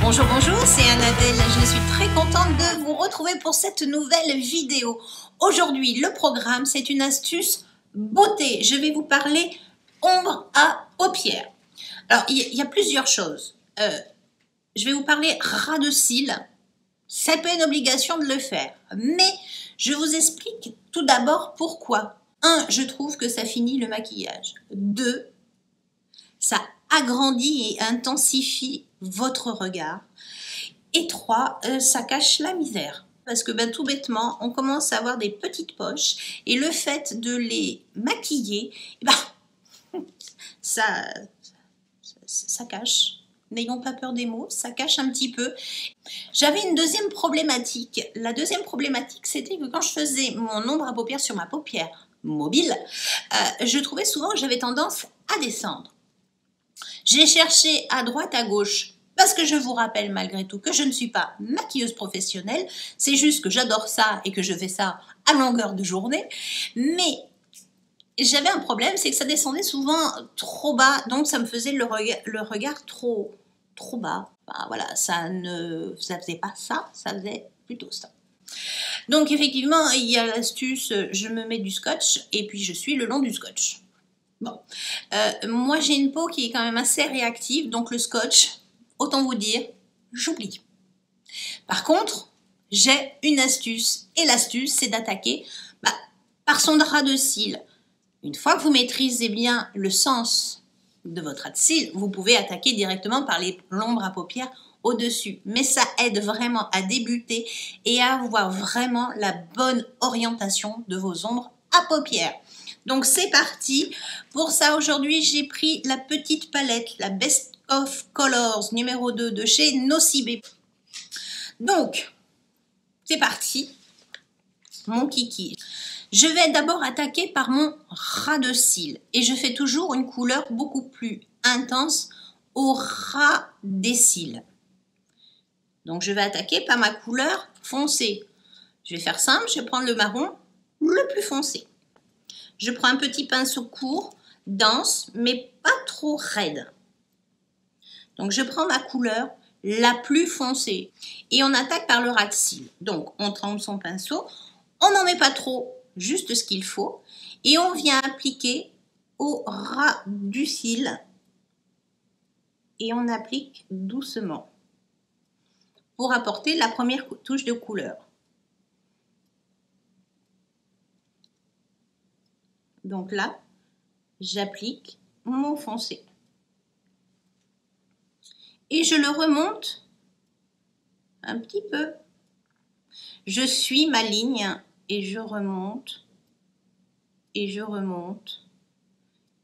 Bonjour, bonjour, c'est Annabelle. Je suis très contente de vous retrouver pour cette nouvelle vidéo. Aujourd'hui, le programme, c'est une astuce beauté. Je vais vous parler ombre à paupières. Alors, il y a plusieurs choses. Je vais vous parler ras de cils. C'est pas une obligation de le faire. Mais je vous explique tout d'abord pourquoi. 1, je trouve que ça finit le maquillage. 2, ça agrandit et intensifie votre regard. Et 3, ça cache la misère. Parce que tout bêtement, on commence à avoir des petites poches et le fait de les maquiller, ça cache. N'ayons pas peur des mots, ça cache un petit peu. J'avais une deuxième problématique. La deuxième problématique, c'était que quand je faisais mon ombre à paupières sur ma paupière mobile, je trouvais souvent que j'avais tendance à descendre. J'ai cherché à droite, à gauche, parce que je vous rappelle malgré tout que je ne suis pas maquilleuse professionnelle, c'est juste que j'adore ça et que je fais ça à longueur de journée, mais j'avais un problème, c'est que ça descendait souvent trop bas, donc ça me faisait le regard trop bas. Enfin, voilà, ça faisait pas ça, ça faisait plutôt ça. Donc effectivement, il y a l'astuce, je me mets du scotch et puis je suis le long du scotch. Bon, moi j'ai une peau qui est quand même assez réactive, donc le scotch, autant vous dire, j'oublie. Par contre, j'ai une astuce, et l'astuce c'est d'attaquer par son ras de cils. Une fois que vous maîtrisez bien le sens de votre ras de cils, vous pouvez attaquer directement par l'ombre à paupières au-dessus. Mais ça aide vraiment à débuter et à avoir vraiment la bonne orientation de vos ombres à paupières. Donc c'est parti. Pour ça, aujourd'hui, j'ai pris la petite palette, la Best of Colors numéro 2 de chez Nocibé. Donc, c'est parti. Mon kiki. Je vais d'abord attaquer par mon ras de cils. Et je fais toujours une couleur beaucoup plus intense au ras des cils. Donc, je vais attaquer par ma couleur foncée. Je vais faire simple, je vais prendre le marron le plus foncé. Je prends un petit pinceau court, dense, mais pas trop raide. Donc, je prends ma couleur la plus foncée. Et on attaque par le ras de cils. Donc, on trempe son pinceau. On n'en met pas trop, juste ce qu'il faut. Et on vient appliquer au ras du cil. Et on applique doucement. Pour apporter la première touche de couleur. Donc là, j'applique mon foncé. Et je le remonte un petit peu. Je suis ma ligne et je remonte, et je remonte,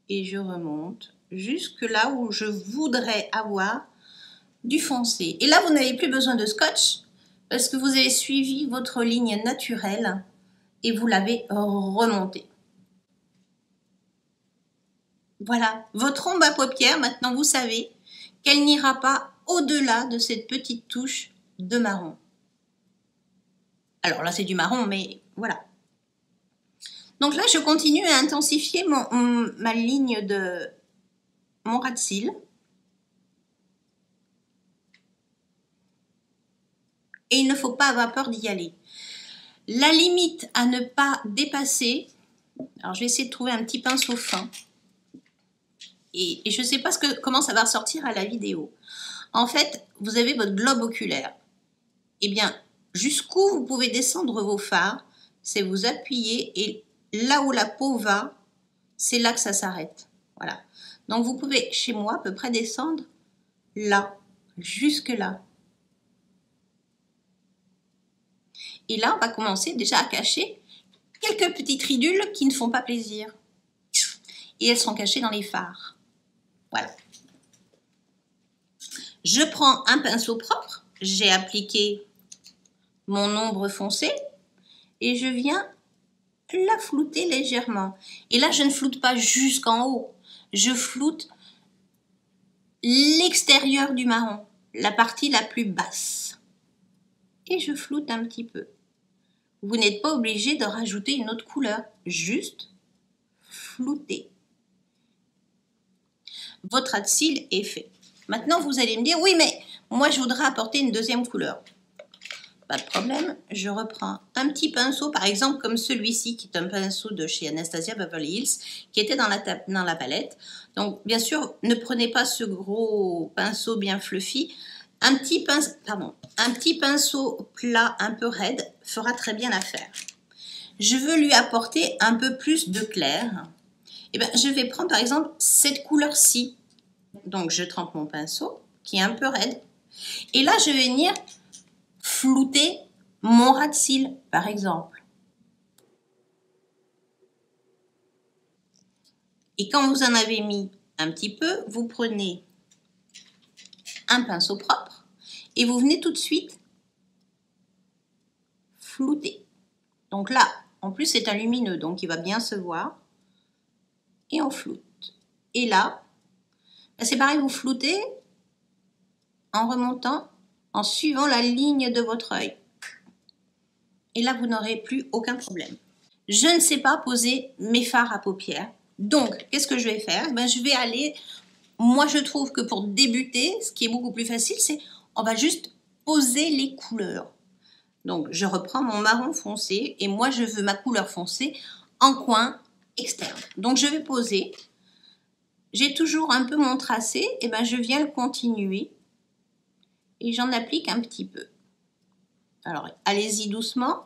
et je remonte, jusque là où je voudrais avoir du foncé. Et là, vous n'avez plus besoin de scotch, parce que vous avez suivi votre ligne naturelle et vous l'avez remontée. Voilà, votre ombre à paupières, maintenant vous savez qu'elle n'ira pas au-delà de cette petite touche de marron. Alors là, c'est du marron, mais voilà. Donc là, je continue à intensifier ma ligne de mon ras de cils. Et il ne faut pas avoir peur d'y aller. La limite à ne pas dépasser, alors je vais essayer de trouver un petit pinceau fin. Et je ne sais pas comment ça va ressortir à la vidéo. En fait, vous avez votre globe oculaire. Eh bien, jusqu'où vous pouvez descendre vos fards, c'est vous appuyer et là où la peau va, c'est là que ça s'arrête. Voilà. Donc, vous pouvez, chez moi, à peu près descendre là, jusque là. Et là, on va commencer déjà à cacher quelques petites ridules qui ne font pas plaisir. Et elles sont cachées dans les fards. Voilà. Je prends un pinceau propre, j'ai appliqué mon ombre foncée et je viens la flouter légèrement. Et là, je ne floute pas jusqu'en haut, je floute l'extérieur du marron, la partie la plus basse. Et je floute un petit peu. Vous n'êtes pas obligé de rajouter une autre couleur, juste flouter. Votre ras de cils est fait. Maintenant, vous allez me dire, oui, mais Moi, je voudrais apporter une deuxième couleur. Pas de problème, je reprends un petit pinceau, par exemple comme celui-ci, qui est un pinceau de chez Anastasia Beverly Hills, qui était dans la palette. Donc, bien sûr, ne prenez pas ce gros pinceau bien fluffy. Un petit pinceau plat, un peu raide, fera très bien l'affaire. Je veux lui apporter un peu plus de clair. Et bien, je vais prendre, par exemple, cette couleur-ci. Donc, je trempe mon pinceau, qui est un peu raide. Et là, je vais venir flouter mon ras de cils, par exemple. Et quand vous en avez mis un petit peu, vous prenez un pinceau propre et vous venez tout de suite flouter. Donc là, en plus c'est un lumineux, donc il va bien se voir. Et on floute. Et là, c'est pareil, vous floutez en remontant, en suivant la ligne de votre œil. Et là, vous n'aurez plus aucun problème. Je ne sais pas poser mes fards à paupières. Donc, qu'est-ce que je vais faire? Je vais aller... Moi, je trouve que pour débuter, ce qui est beaucoup plus facile, c'est on va juste poser les couleurs. Donc, je reprends mon marron foncé et moi, je veux ma couleur foncée en coin externe. Donc, je vais poser. J'ai toujours un peu mon tracé et je viens le continuer et j'en applique un petit peu. Alors, allez-y doucement.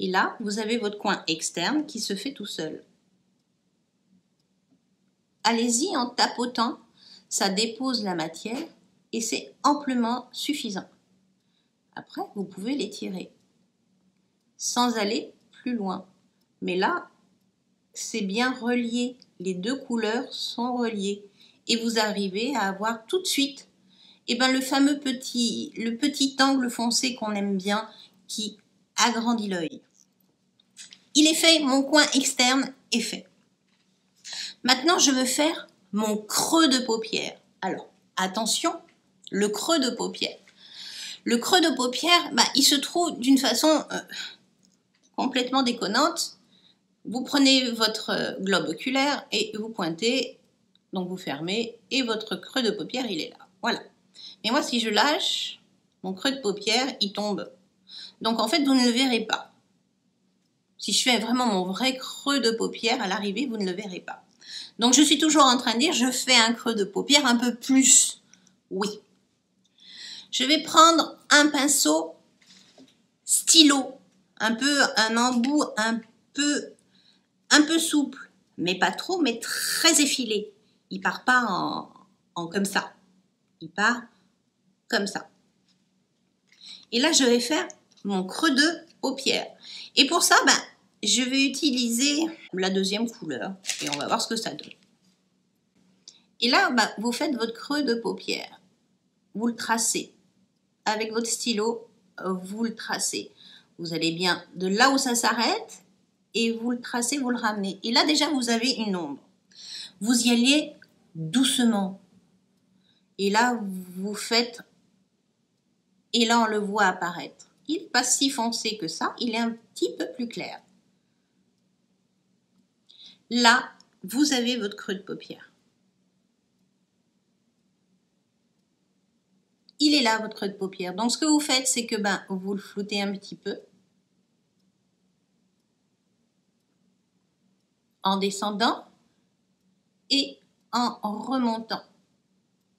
Et là, vous avez votre coin externe qui se fait tout seul. Allez-y en tapotant, ça dépose la matière et c'est amplement suffisant. Après, vous pouvez l'étirer sans aller plus loin. Mais là, c'est bien relié. Les deux couleurs sont reliées. Et vous arrivez à avoir tout de suite le fameux petit angle foncé qu'on aime bien qui agrandit l'œil. Il est fait, mon coin externe est fait. Maintenant, je veux faire mon creux de paupière. Alors, attention, le creux de paupière. Le creux de paupière, il se trouve d'une façon complètement déconnante. Vous prenez votre globe oculaire et vous pointez, donc vous fermez, et votre creux de paupière, il est là. Voilà. Mais moi, si je lâche, mon creux de paupière, il tombe. Donc, en fait, vous ne le verrez pas. Si je fais vraiment mon vrai creux de paupière, à l'arrivée, vous ne le verrez pas. Donc, je suis toujours en train de dire, je fais un creux de paupière un peu plus. Oui. Je vais prendre un pinceau stylo, un embout un peu souple, mais pas trop, mais très effilé. Il part pas en comme ça. Il part comme ça. Et là, je vais faire mon creux de paupière. Et pour ça, je vais utiliser la deuxième couleur et on va voir ce que ça donne. Et là, vous faites votre creux de paupière. Vous le tracez. Avec votre stylo, vous le tracez. Vous allez bien de là où ça s'arrête et vous le tracez, vous le ramenez. Et là, déjà, vous avez une ombre. Vous y allez doucement. Et là, vous faites... Et là, on le voit apparaître. Il n'est pas si foncé que ça, il est un petit peu plus clair. Là, vous avez votre creux de paupière. Il est là, votre creux de paupière. Donc, ce que vous faites, c'est que vous le floutez un petit peu. En descendant et en remontant.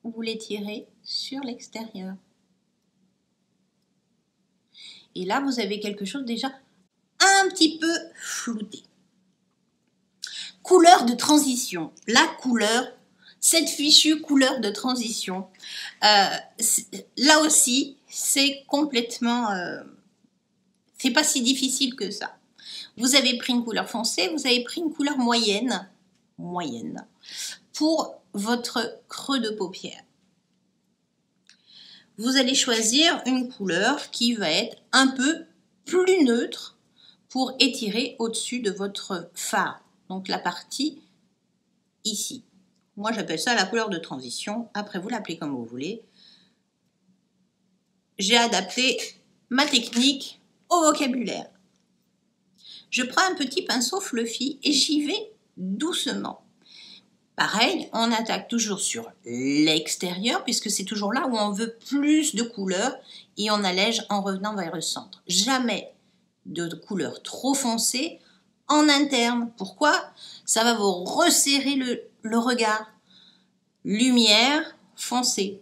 Vous l'étirez sur l'extérieur. Et là, vous avez quelque chose déjà un petit peu flouté. Couleur de transition. La couleur, cette fichue couleur de transition. Là aussi, c'est complètement... c'est pas si difficile que ça. Vous avez pris une couleur foncée, vous avez pris une couleur moyenne pour votre creux de paupière. Vous allez choisir une couleur qui va être un peu plus neutre pour étirer au-dessus de votre fard. Donc la partie ici. Moi, j'appelle ça la couleur de transition. Après, vous l'appelez comme vous voulez. J'ai adapté ma technique au vocabulaire. Je prends un petit pinceau fluffy et j'y vais doucement. Pareil, on attaque toujours sur l'extérieur puisque c'est toujours là où on veut plus de couleur et on allège en revenant vers le centre. Jamais de couleur trop foncée en interne. Pourquoi? Ça va vous resserrer le regard. Lumière foncée.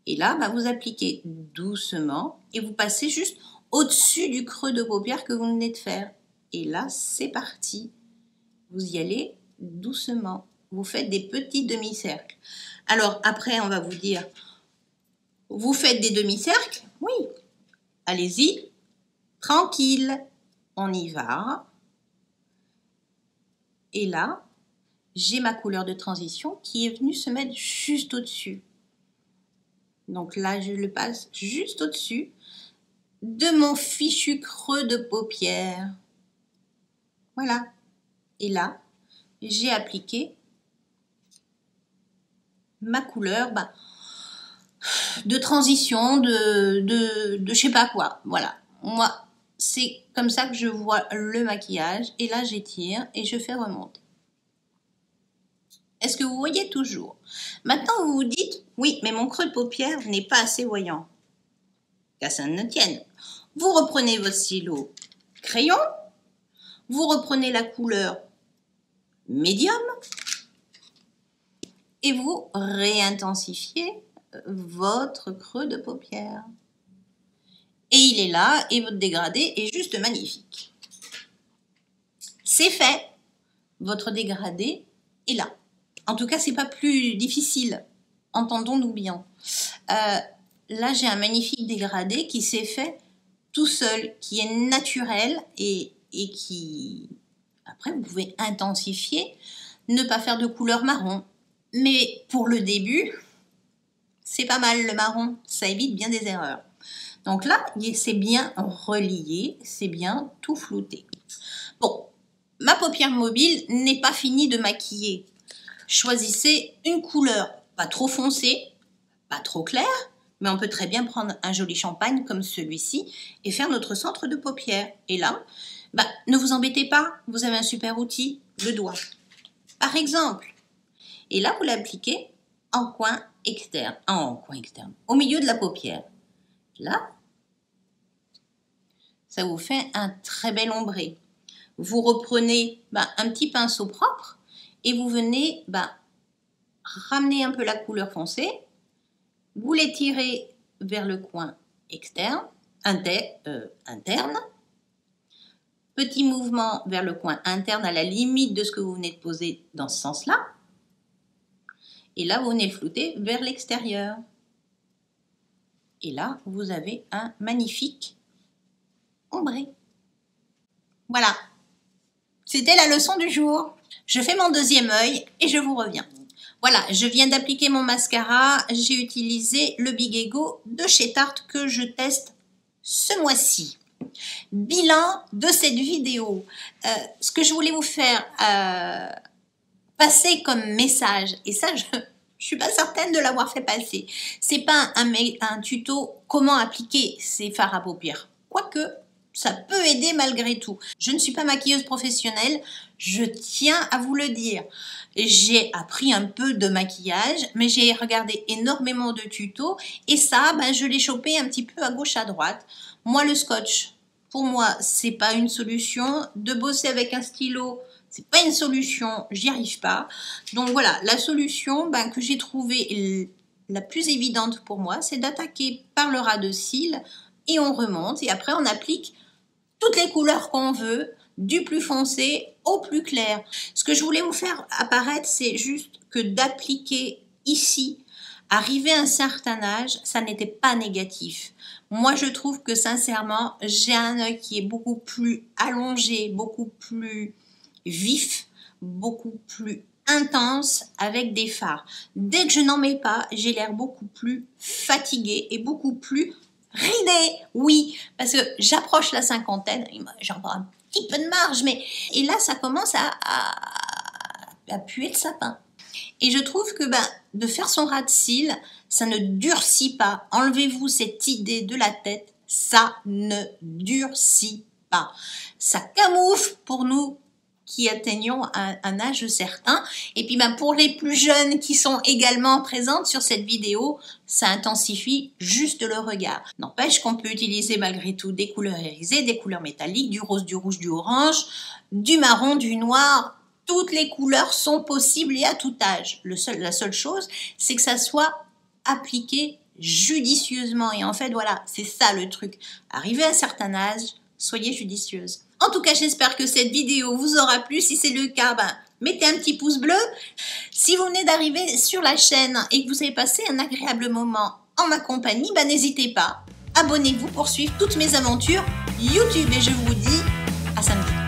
Et là, vous appliquez doucement et vous passez juste au-dessus du creux de paupière que vous venez de faire. Et là, c'est parti. Vous y allez doucement. Vous faites des petits demi-cercles. Alors, après, on va vous dire, vous faites des demi-cercles? Oui. Allez-y. Tranquille. On y va. Et là, j'ai ma couleur de transition qui est venue se mettre juste au-dessus. Donc là, je le passe juste au-dessus de mon fichu creux de paupière. Voilà. Et là, j'ai appliqué ma couleur de transition, de je sais pas quoi. Voilà. Moi, c'est comme ça que je vois le maquillage. Et là, j'étire et je fais remonter. Est-ce que vous voyez toujours? Maintenant, vous vous dites, oui, mais mon creux de paupière n'est pas assez voyant. Qu'à ça ne tienne. Vous reprenez votre stylo crayon, vous reprenez la couleur médium et vous réintensifiez votre creux de paupière. Et il est là et votre dégradé est juste magnifique. C'est fait. Votre dégradé est là. En tout cas, c'est pas plus difficile. Entendons-nous bien. Là, j'ai un magnifique dégradé qui s'est fait tout seul, qui est naturel et qui... Après, vous pouvez intensifier, ne pas faire de couleur marron. Mais pour le début, c'est pas mal le marron. Ça évite bien des erreurs. Donc là, c'est bien relié, c'est bien tout flouté. Bon, ma paupière mobile n'est pas finie de maquiller. Choisissez une couleur pas trop foncée, pas trop claire, mais on peut très bien prendre un joli champagne comme celui-ci et faire notre centre de paupière. Et là, ne vous embêtez pas, vous avez un super outil, le doigt. Par exemple, et là vous l'appliquez en coin externe, au milieu de la paupière. Là, ça vous fait un très bel ombré. Vous reprenez un petit pinceau propre et vous venez ramener un peu la couleur foncée. Vous l'étirez vers le coin externe, interne. Petit mouvement vers le coin interne à la limite de ce que vous venez de poser dans ce sens-là. Et là, vous venez le flouter vers l'extérieur. Et là, vous avez un magnifique ombré. Voilà. C'était la leçon du jour. Je fais mon deuxième œil et je vous reviens. Voilà, je viens d'appliquer mon mascara. J'ai utilisé le Big Ego de chez Tarte que je teste ce mois-ci. Bilan de cette vidéo. Ce que je voulais vous faire passer comme message, et ça, je suis pas certaine de l'avoir fait passer. C'est pas un tuto comment appliquer ces fards à paupières. Quoique, ça peut aider malgré tout. Je ne suis pas maquilleuse professionnelle, je tiens à vous le dire. J'ai appris un peu de maquillage, mais j'ai regardé énormément de tutos et ça, je l'ai chopé un petit peu à gauche, à droite. Moi, le scotch, pour moi, c'est pas une solution. De bosser avec un stylo, c'est pas une solution, j'y arrive pas. Donc voilà, la solution que j'ai trouvée la plus évidente pour moi, c'est d'attaquer par le ras de cils et on remonte. Et après, on applique toutes les couleurs qu'on veut, du plus foncé au plus clair. Ce que je voulais vous faire apparaître, c'est juste que d'appliquer ici, arriver à un certain âge, ça n'était pas négatif. Moi, je trouve que sincèrement, j'ai un œil qui est beaucoup plus allongé, beaucoup plus vif, beaucoup plus intense avec des fards. Dès que je n'en mets pas, j'ai l'air beaucoup plus fatiguée et beaucoup plus ridée. Oui, parce que j'approche la cinquantaine, j'ai encore un petit peu de marge, mais et là, ça commence à puer le sapin. Et je trouve que de faire son ras de cils, ça ne durcit pas. Enlevez-vous cette idée de la tête, ça ne durcit pas. Ça camoufle pour nous qui atteignons un âge certain. Et puis pour les plus jeunes qui sont également présentes sur cette vidéo, ça intensifie juste le regard. N'empêche qu'on peut utiliser malgré tout des couleurs irisées, des couleurs métalliques, du rose, du rouge, du orange, du marron, du noir. Toutes les couleurs sont possibles et à tout âge. La seule chose, c'est que ça soit appliqué judicieusement. Et en fait, voilà, c'est ça le truc. Arrivé à un certain âge, soyez judicieuse. En tout cas, j'espère que cette vidéo vous aura plu. Si c'est le cas, mettez un petit pouce bleu. Si vous venez d'arriver sur la chaîne et que vous avez passé un agréable moment en ma compagnie, n'hésitez pas. Abonnez-vous pour suivre toutes mes aventures YouTube. Et je vous dis à samedi.